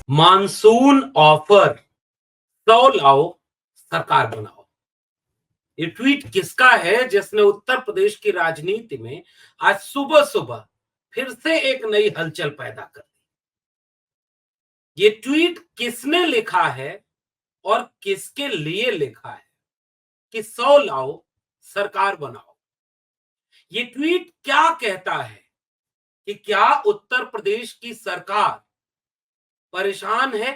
Monsoon offer 100 लाओ, सरकार बनाओ। ये ट्वीट किसका है जिसने उत्तर प्रदेश की राजनीति में आज सुबह सुबह फिर से एक नई हलचल पैदा कर दी। ये ट्वीट किसने लिखा है और किसके लिए लिखा है कि 100 लाओ, सरकार बनाओ। ये ट्वीट क्या कहता है कि क्या उत्तर प्रदेश की सरकार परेशान है?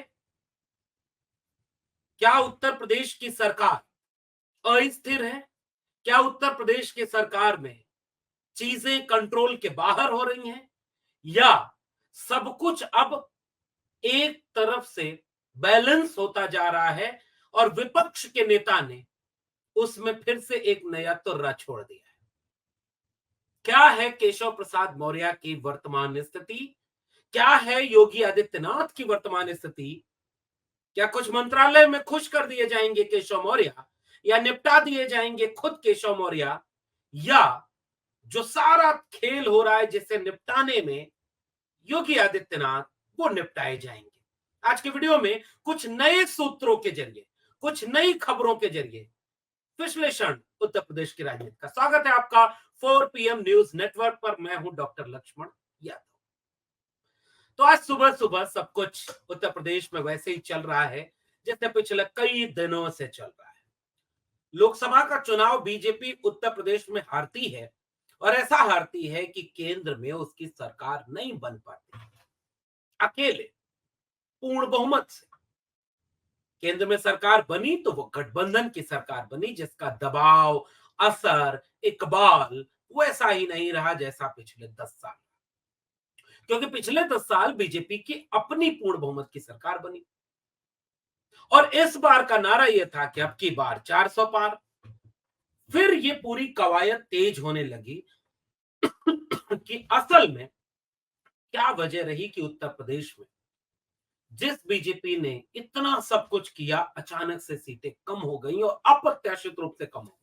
क्या उत्तर प्रदेश की सरकार अस्थिर है? क्या उत्तर प्रदेश की सरकार में चीजें कंट्रोल के बाहर हो रही हैं, या सब कुछ अब एक तरफ से बैलेंस होता जा रहा है और विपक्ष के नेता ने उसमें फिर से एक नया तुर्रा छोड़ दिया है? क्या है केशव प्रसाद मौर्य की वर्तमान स्थिति? क्या है योगी आदित्यनाथ की वर्तमान स्थिति? क्या कुछ मंत्रालय में खुश कर दिए जाएंगे केशव मौर्य, या निपटा दिए जाएंगे खुद केशव मौर्य, या जो सारा खेल हो रहा है जिसे निपटाने में योगी आदित्यनाथ, वो निपटाए जाएंगे? आज के वीडियो में कुछ नए सूत्रों के जरिए, कुछ नई खबरों के जरिए विश्लेषण उत्तर प्रदेश की राजनीति का। स्वागत है आपका 4 PM न्यूज नेटवर्क पर। मैं हूं डॉक्टर लक्ष्मण यादव। तो आज सुबह सुबह सब कुछ उत्तर प्रदेश में वैसे ही चल रहा है जैसे पिछले कई दिनों से चल रहा है। लोकसभा का चुनाव बीजेपी उत्तर प्रदेश में हारती है, और ऐसा हारती है कि केंद्र में उसकी सरकार नहीं बन पाती। अकेले पूर्ण बहुमत से केंद्र में सरकार बनी तो वो गठबंधन की सरकार बनी, जिसका दबाव, असर, इकबाल वैसा ही नहीं रहा जैसा पिछले 10 साल, क्योंकि पिछले 10 साल बीजेपी की अपनी पूर्ण बहुमत की सरकार बनी। और इस बार का नारा यह था कि अब की बार 400 पार। फिर ये पूरी कवायद तेज होने लगी कि असल में क्या वजह रही कि उत्तर प्रदेश में जिस बीजेपी ने इतना सब कुछ किया, अचानक से सीटें कम हो गई और अप्रत्याशित रूप से कम हो गई।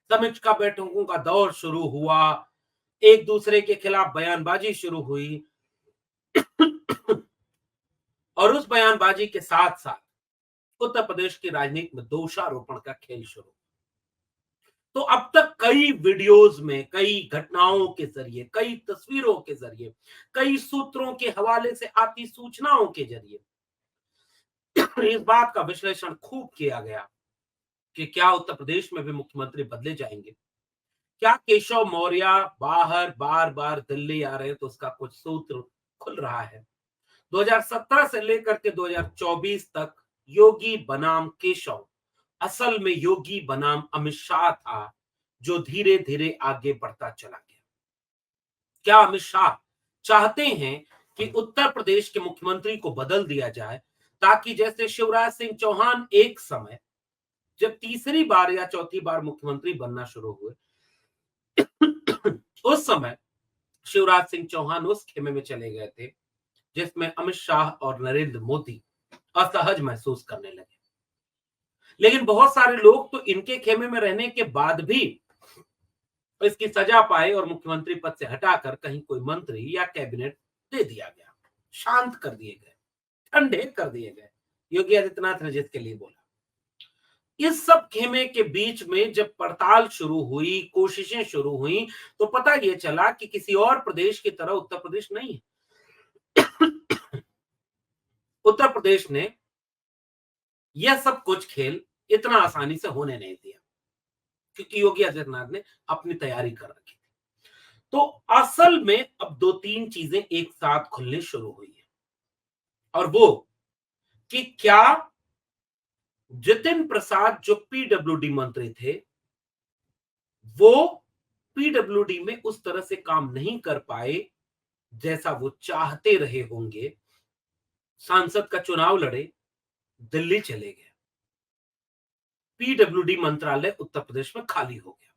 समीक्षा बैठकों का दौर शुरू हुआ, एक दूसरे के खिलाफ बयानबाजी शुरू हुई और उस बयानबाजी के साथ साथ उत्तर प्रदेश की राजनीति में दोषारोपण का खेल शुरू। तो अब तक कई वीडियोस में, कई घटनाओं के जरिए, कई तस्वीरों के जरिए, कई सूत्रों के हवाले से आती सूचनाओं के जरिए इस बात का विश्लेषण खूब किया गया कि क्या उत्तर प्रदेश में भी मुख्यमंत्री बदले जाएंगे। क्या केशव मौर्य बाहर बार बार दिल्ली आ रहे हैं तो उसका कुछ सूत्र खुल रहा है। 2017 से लेकर के 2024 तक योगी बनाम केशव, असल में योगी बनाम अमित शाह था, जो धीरे धीरे आगे बढ़ता चला गया। क्या अमित शाह चाहते हैं कि उत्तर प्रदेश के मुख्यमंत्री को बदल दिया जाए, ताकि जैसे शिवराज सिंह चौहान एक समय जब तीसरी बार या चौथी बार मुख्यमंत्री बनना शुरू हुए उस समय शिवराज सिंह चौहान उस खेमे में चले गए थे जिसमें अमित शाह और नरेंद्र मोदी असहज महसूस करने लगे। लेकिन बहुत सारे लोग तो इनके खेमे में रहने के बाद भी इसकी सजा पाए और मुख्यमंत्री पद से हटाकर कहीं कोई मंत्री या कैबिनेट दे दिया गया, शांत कर दिए गए, ठंडे कर दिए गए। योगी आदित्यनाथ ने जिसके लिए बोला। इस सब खेमे के बीच में जब पड़ताल शुरू हुई, कोशिशें शुरू हुई, तो पता यह चला कि किसी और प्रदेश की तरह उत्तर प्रदेश नहीं है। उत्तर प्रदेश ने यह सब कुछ खेल इतना आसानी से होने नहीं दिया, क्योंकि योगी आदित्यनाथ ने अपनी तैयारी कर रखी थी। तो असल में अब दो तीन चीजें एक साथ खुलने शुरू हुई है, और वो कि क्या जितिन प्रसाद जो पीडब्ल्यूडी मंत्री थे, वो पीडब्ल्यूडी में उस तरह से काम नहीं कर पाए जैसा वो चाहते रहे होंगे। सांसद का चुनाव लड़े, दिल्ली चले गए, पीडब्ल्यूडी मंत्रालय उत्तर प्रदेश में खाली हो गया।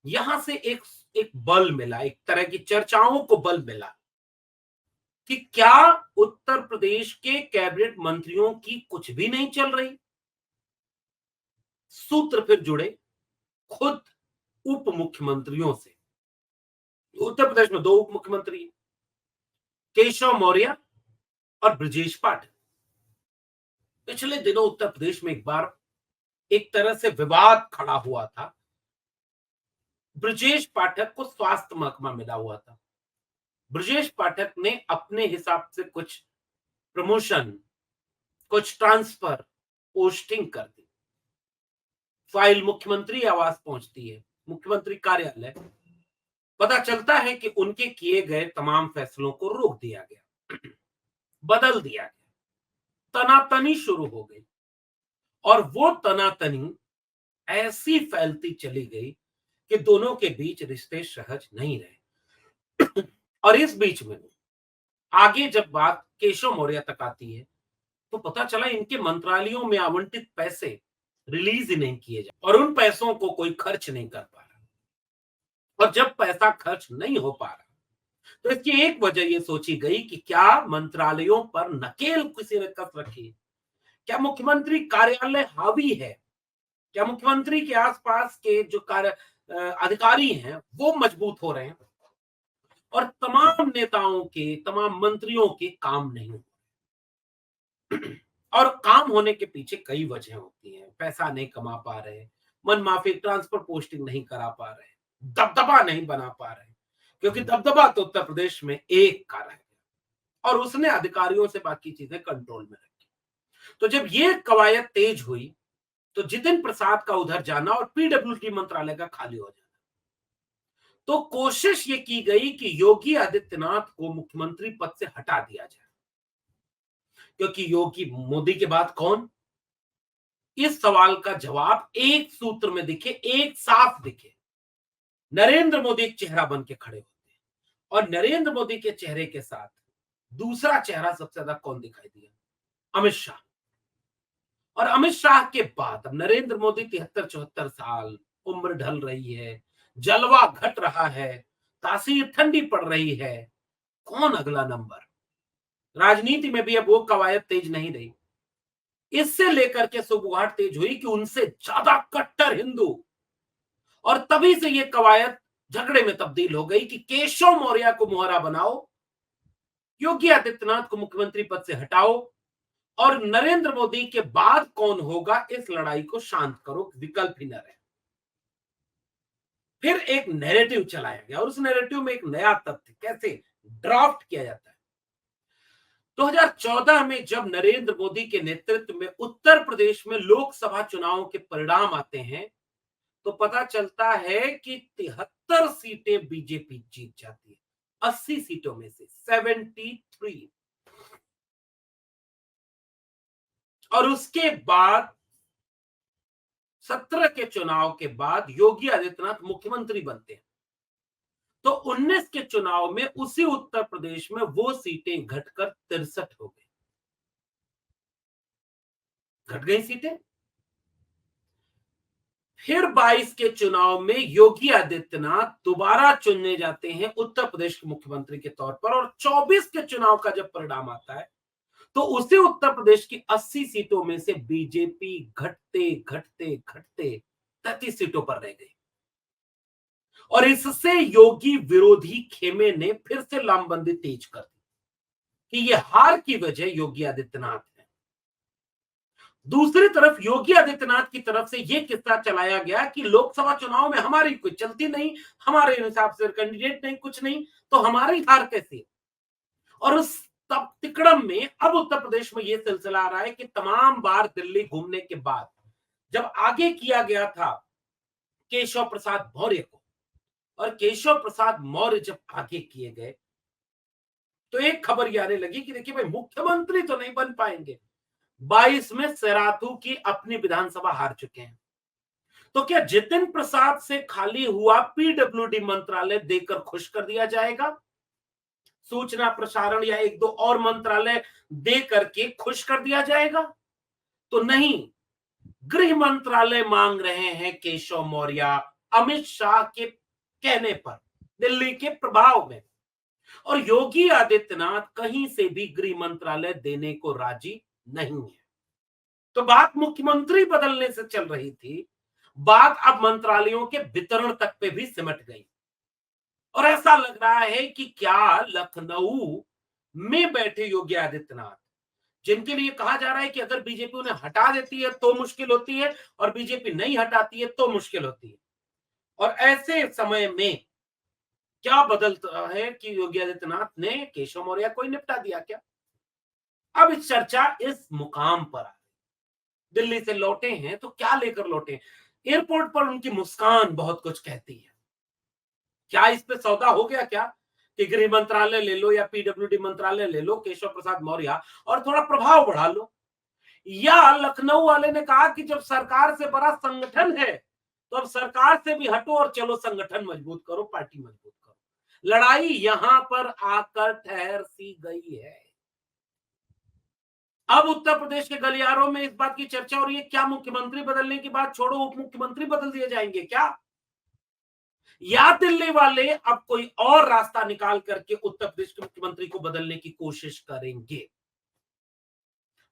यहां से एक एक बल मिला, एक तरह की चर्चाओं को बल मिला कि क्या उत्तर प्रदेश के कैबिनेट मंत्रियों की कुछ भी नहीं चल रही। सूत्र फिर जुड़े खुद उप मुख्यमंत्रियों से। उत्तर प्रदेश में दो उप मुख्यमंत्री, केशव मौर्य और ब्रजेश पाठक। पिछले दिनों उत्तर प्रदेश में एक बार एक तरह से विवाद खड़ा हुआ था। ब्रजेश पाठक को स्वास्थ्य महकमा मिला हुआ था। ब्रजेश पाठक ने अपने हिसाब से कुछ प्रमोशन, कुछ ट्रांसफर, पोस्टिंग कर दी। फाइल मुख्यमंत्री आवास पहुंचती है, मुख्यमंत्री कार्यालय। पता चलता है कि उनके किए गए तमाम फैसलों को रोक दिया गया, बदल दिया गया। तनातनी शुरू हो गई और वो तनातनी ऐसी फैलती चली गई कि दोनों के बीच रिश्ते सहज नहीं रहे। और इस बीच में आगे जब बात केशव मौर्य तक आती है तो पता चला इनके मंत्रालयों में आवंटित पैसे रिलीज ही नहीं किए जाए और उन पैसों को कोई खर्च नहीं कर पा रहा। और जब पैसा खर्च नहीं हो पा रहा तो इसकी एक वजह यह सोची गई कि क्या मंत्रालयों पर नकेल किसी ने कस रखी है, क्या मुख्यमंत्री कार्यालय हावी है, क्या मुख्यमंत्री के आसपास के जो कार्य अधिकारी हैं वो मजबूत हो रहे हैं और तमाम नेताओं के, तमाम मंत्रियों के काम नहीं हो और काम होने के पीछे कई वजह होती हैं। पैसा नहीं कमा पा रहे, मनमाफी ट्रांसफर पोस्टिंग नहीं करा पा रहे, दबदबा नहीं बना पा रहे, क्योंकि दबदबा तो उत्तर प्रदेश में एक का रह गया और उसने अधिकारियों से बाकी चीजें कंट्रोल में रखी। तो जब ये कवायद तेज हुई तो जितिन प्रसाद का उधर जाना और पीडब्ल्यूडी मंत्रालय का खाली हो जाना, तो कोशिश ये की गई कि योगी आदित्यनाथ को मुख्यमंत्री पद से हटा दिया जाए। क्योंकि योगी मोदी के बाद कौन, इस सवाल का जवाब एक सूत्र में दिखे, एक साफ दिखे। नरेंद्र मोदी एक चेहरा बन के खड़े होते हैं और नरेंद्र मोदी के चेहरे के साथ दूसरा चेहरा सबसे ज्यादा कौन दिखाई दिया, अमित शाह। और अमित शाह के बाद अब नरेंद्र मोदी 73-74 साल, उम्र ढल रही है, जलवा घट रहा है, तासीर ठंडी पड़ रही है, कौन अगला नंबर। राजनीति में भी अब वो कवायद तेज नहीं रही। इससे लेकर के सुबुगाहट तेज हुई कि उनसे ज्यादा कट्टर हिंदू, और तभी से ये कवायद झगड़े में तब्दील हो गई कि केशव मौर्य को मोहरा बनाओ, योगी आदित्यनाथ को मुख्यमंत्री पद से हटाओ और नरेंद्र मोदी के बाद कौन होगा इस लड़ाई को शांत करो, विकल्प ही न रहे। फिर एक नैरेटिव चलाया गया और उस नैरेटिव में एक नया तथ्य कैसे ड्राफ्ट किया जाता है। 2014 में जब नरेंद्र मोदी के नेतृत्व में उत्तर प्रदेश में लोकसभा चुनावों के परिणाम आते हैं तो पता चलता है कि 73 सीटें बीजेपी जीत जाती है, 80 सीटों में से 73। और उसके बाद 17 के चुनाव के बाद योगी आदित्यनाथ मुख्यमंत्री बनते हैं तो 19 के चुनाव में उसी उत्तर प्रदेश में वो सीटें घटकर 63 हो गई, घट गई सीटें। फिर 22 के चुनाव में योगी आदित्यनाथ दोबारा चुनने जाते हैं उत्तर प्रदेश के मुख्यमंत्री के तौर पर और 24 के चुनाव का जब परिणाम आता है तो उसी उत्तर प्रदेश की 80 सीटों में से बीजेपी घटते घटते घटते 33 सीटों पर रह गई और इससे योगी विरोधी खेमे ने फिर से लामबंदी तेज कर दी कि यह हार की वजह योगी आदित्यनाथ है। दूसरी तरफ योगी आदित्यनाथ की तरफ से यह किस्सा चलाया गया कि लोकसभा चुनाव में हमारी कोई चलती नहीं, हमारे हिसाब से कैंडिडेट नहीं, कुछ नहीं, तो हमारी हार कैसी। और उस तब तिकड़म में अब उत्तर प्रदेश में यह सिलसिला आ रहा है कि तमाम बार दिल्ली घूमने के बाद जब आगे किया गया था केशव प्रसाद मौर्य को और केशव प्रसाद मौर्य जब आगे किए गए तो एक खबर ये आने लगी कि देखिए भाई मुख्यमंत्री तो नहीं बन पाएंगे, 22 में सेराथू की अपनी विधानसभा हार चुके हैं, तो क्या जितिन प्रसाद से खाली हुआ पीडब्ल्यूडी मंत्रालय देकर खुश कर दिया जाएगा, सूचना प्रसारण या एक दो और मंत्रालय दे करके खुश कर दिया जाएगा? तो नहीं, गृह मंत्रालय मांग रहे हैं केशव मौर्य अमित शाह के कहने पर, दिल्ली के प्रभाव में, और योगी आदित्यनाथ कहीं से भी गृह मंत्रालय देने को राजी नहीं है। तो बात मुख्यमंत्री बदलने से चल रही थी, बात अब मंत्रालयों के वितरण तक पे भी सिमट गई और ऐसा लग रहा है कि क्या लखनऊ में बैठे योगी आदित्यनाथ, जिनके लिए कहा जा रहा है कि अगर बीजेपी उन्हें हटा देती है तो मुश्किल होती है और बीजेपी नहीं हटाती है तो मुश्किल होती है। और ऐसे समय में क्या बदलता है कि योगी आदित्यनाथ ने केशव मौर्य को ही निपटा दिया क्या? अब इस चर्चा इस मुकाम पर आ गई। दिल्ली से लौटे हैं तो क्या लेकर लौटे? एयरपोर्ट पर उनकी मुस्कान बहुत कुछ कहती है। क्या इस पे सौदा हो गया क्या कि गृह मंत्रालय ले लो या पीडब्ल्यूडी मंत्रालय ले लो केशव प्रसाद मौर्य और थोड़ा प्रभाव बढ़ा लो? या लखनऊ वाले ने कहा कि जब सरकार से बड़ा संगठन है तो अब सरकार से भी हटो और चलो संगठन मजबूत करो, पार्टी मजबूत करो। लड़ाई यहां पर आकर ठहर सी गई है। अब उत्तर प्रदेश के गलियारों में इस बात की चर्चा हो रही है, क्या मुख्यमंत्री बदलने की बात छोड़ो, उप मुख्यमंत्री बदल दिए जाएंगे क्या? या दिल्ली वाले अब कोई और रास्ता निकाल करके उत्तर प्रदेश के मुख्यमंत्री को बदलने की कोशिश करेंगे?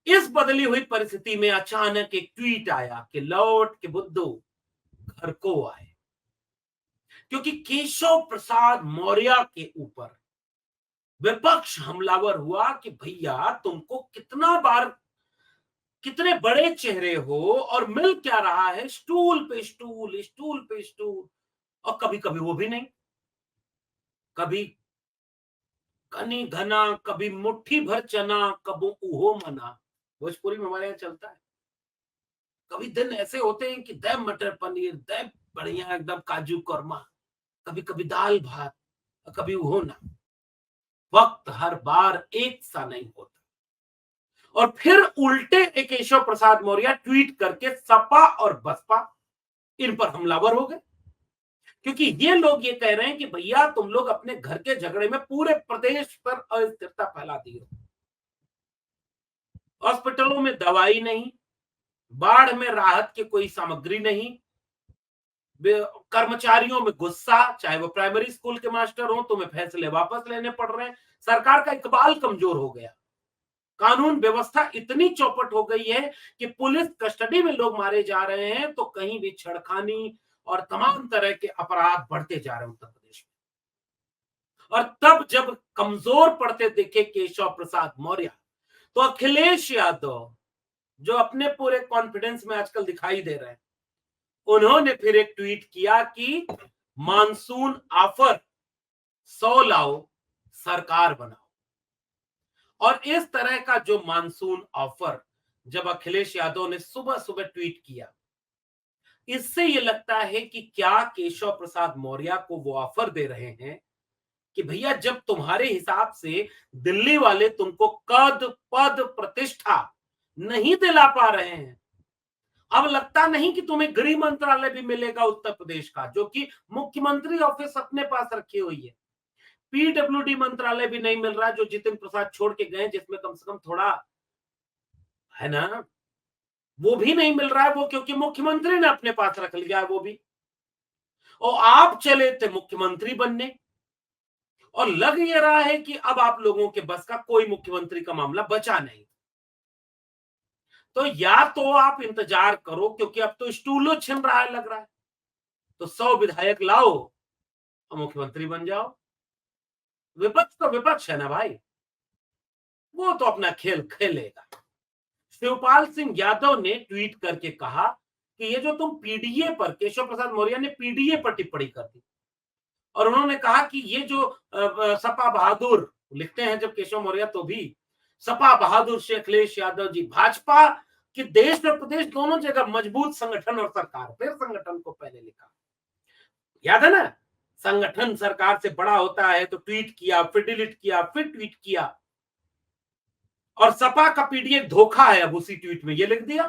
इस बदली हुई परिस्थिति में अचानक एक ट्वीट आया कि लौट के बुद्धू घर को आए, क्योंकि केशव प्रसाद मौर्य के ऊपर विपक्ष हमलावर हुआ कि भैया तुमको कितना बार, कितने बड़े चेहरे हो और मिल क्या रहा है, स्टूल पे स्टूल, स्टूल पे स्टूल, और कभी कभी वो भी नहीं, कभी घनी घना, कभी मुट्ठी भर चना, कबो उहो मना, भोजपुरी में हमारे यहाँ चलता है। कभी दिन ऐसे होते हैं कि दे मटर पनीर, दे बढ़िया एकदम काजू कौरमा, कभी कभी दाल भात, कभी उहो ना। वक्त हर बार एक सा नहीं होता। और फिर उल्टे केशव प्रसाद मौर्य ट्वीट करके सपा और बसपा इन पर हमलावर हो गए, क्योंकि ये लोग ये कह रहे हैं कि भैया तुम लोग अपने घर के झगड़े में पूरे प्रदेश पर अस्थिरता फैला दी हो। हॉस्पिटलों में दवाई नहीं, बाढ़ में राहत की कोई सामग्री नहीं, कर्मचारियों में गुस्सा, चाहे वो प्राइमरी स्कूल के मास्टर हो, तुम्हें फैसले वापस लेने पड़ रहे हैं, सरकार का इकबाल कमजोर हो गया, कानून व्यवस्था इतनी चौपट हो गई है कि पुलिस कस्टडी में लोग मारे जा रहे हैं तो कहीं भी छेड़खानी और तमाम तरह के अपराध बढ़ते जा रहे हैं उत्तर प्रदेश में। और तब जब कमजोर पड़ते दिखे केशव प्रसाद मौर्य, तो अखिलेश यादव, जो अपने पूरे कॉन्फिडेंस में आजकल दिखाई दे रहे हैं, उन्होंने फिर एक ट्वीट किया कि मानसून ऑफर 100 लाओ, सरकार बनाओ। और इस तरह का जो मानसून ऑफर जब अखिलेश यादव ने सुबह सुबह ट्वीट किया, इससे ये लगता है कि क्या केशव प्रसाद मौर्य को वो ऑफर दे रहे हैं कि भैया जब तुम्हारे हिसाब से दिल्ली वाले तुमको कद पद प्रतिष्ठा नहीं दिला पा रहे हैं, अब लगता नहीं कि तुम्हें गृह मंत्रालय भी मिलेगा उत्तर प्रदेश का, जो कि मुख्यमंत्री ऑफिस अपने पास रखी हुई है, पीडब्ल्यूडी मंत्रालय भी नहीं मिल रहा जो जितिन प्रसाद छोड़ के गए, जिसमें कम से कम थोड़ा है ना, वो भी नहीं मिल रहा है, वो क्योंकि मुख्यमंत्री ने अपने पास रख लिया है वो भी। और आप चले थे मुख्यमंत्री बनने, और लग ये रहा है कि अब आप लोगों के बस का कोई मुख्यमंत्री का मामला बचा नहीं। तो या तो आप इंतजार करो, क्योंकि अब तो स्टूलो छिन रहा है लग रहा है, तो 100 विधायक लाओ और मुख्यमंत्री बन जाओ। विपक्ष तो विपक्ष है ना भाई, वो तो अपना खेल खेलेगा। शिवपाल सिंह यादव ने ट्वीट करके कहा कि ये जो तुम पीडीए पर, केशव प्रसाद मौर्य ने पीडीए पर टिप्पणी कर दी, और उन्होंने कहा कि ये जो सपा बहादुर लिखते हैं जब केशव मौर्य, तो भी सपा बहादुर से अखिलेश यादव जी, भाजपा कि देश और प्रदेश दोनों जगह मजबूत संगठन और सरकार, फिर संगठन को पहले लिखा, याद है ना, संगठन सरकार से बड़ा होता है, तो ट्वीट किया, फिर डिलीट किया, फिर ट्वीट किया, और सपा का पीडीए धोखा है, अब उसी ट्वीट में ये लिख दिया,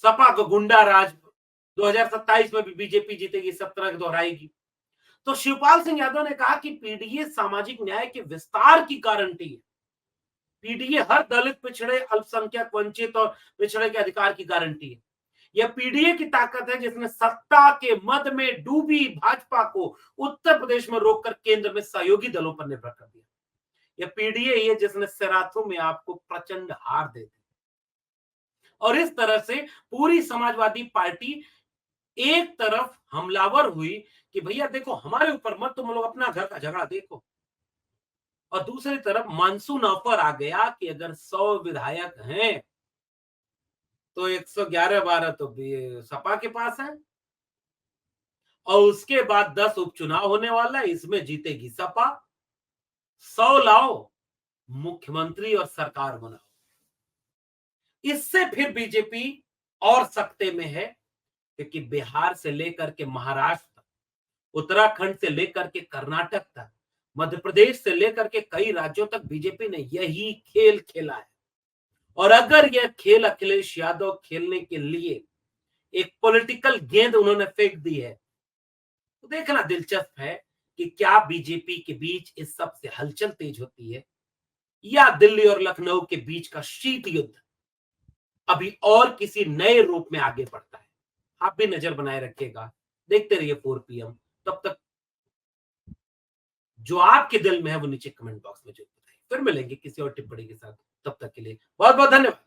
सपा को गुंडा राज, 2027 में भी बीजेपी जीतेगी, सब तरह दोहराएगी। तो शिवपाल सिंह यादव ने कहा कि पीडीए सामाजिक न्याय के विस्तार की गारंटी है, पीडीए हर दलित, पिछड़े, अल्पसंख्यक, वंचित और पिछड़े के अधिकार की गारंटी है। यह पीडीए की ताकत है जिसने सत्ता के मद में डूबी भाजपा को उत्तर प्रदेश में रोककर केंद्र में सहयोगी दलों पर निर्भर कर दिया। यह पीडीए ही है जिसने सिराथू में आपको प्रचंड हार दे दी। और इस तरह से पूरी समाजवादी पार्टी एक तरफ हमलावर हुई कि भैया देखो हमारे ऊपर मत, तुम लोग अपना घर का झगड़ा देखो, और दूसरी तरफ मानसून ऑफर आ गया कि अगर 100 विधायक हैं तो 111-12 तो सपा के पास है और उसके बाद 10 उपचुनाव होने वाला है, इसमें जीतेगी सपा। 100 लाओ, मुख्यमंत्री और सरकार बनाओ। इससे फिर बीजेपी और सकते में है, क्योंकि बिहार से लेकर के महाराष्ट्र, उत्तराखंड से लेकर के कर्नाटक तक, मध्य प्रदेश से लेकर के कई राज्यों तक बीजेपी ने यही खेल खेला है। और अगर यह खेल अखिलेश यादव खेलने के लिए एक पॉलिटिकल गेंद उन्होंने फेंक दी है, तो देखना दिलचस्प है कि क्या बीजेपी के बीच इस सब से हलचल तेज होती है या दिल्ली और लखनऊ के बीच का शीत युद्ध अभी और किसी नए रूप में आगे बढ़ता है। आप भी नजर बनाए रखिएगा, देखते रहिए 4 PM। तब तक जो आपके दिल में है वो नीचे कमेंट बॉक्स में जरूर बताइए। फिर मिलेंगे किसी और टिप्पणी के साथ, तब तक के लिए बहुत बहुत धन्यवाद।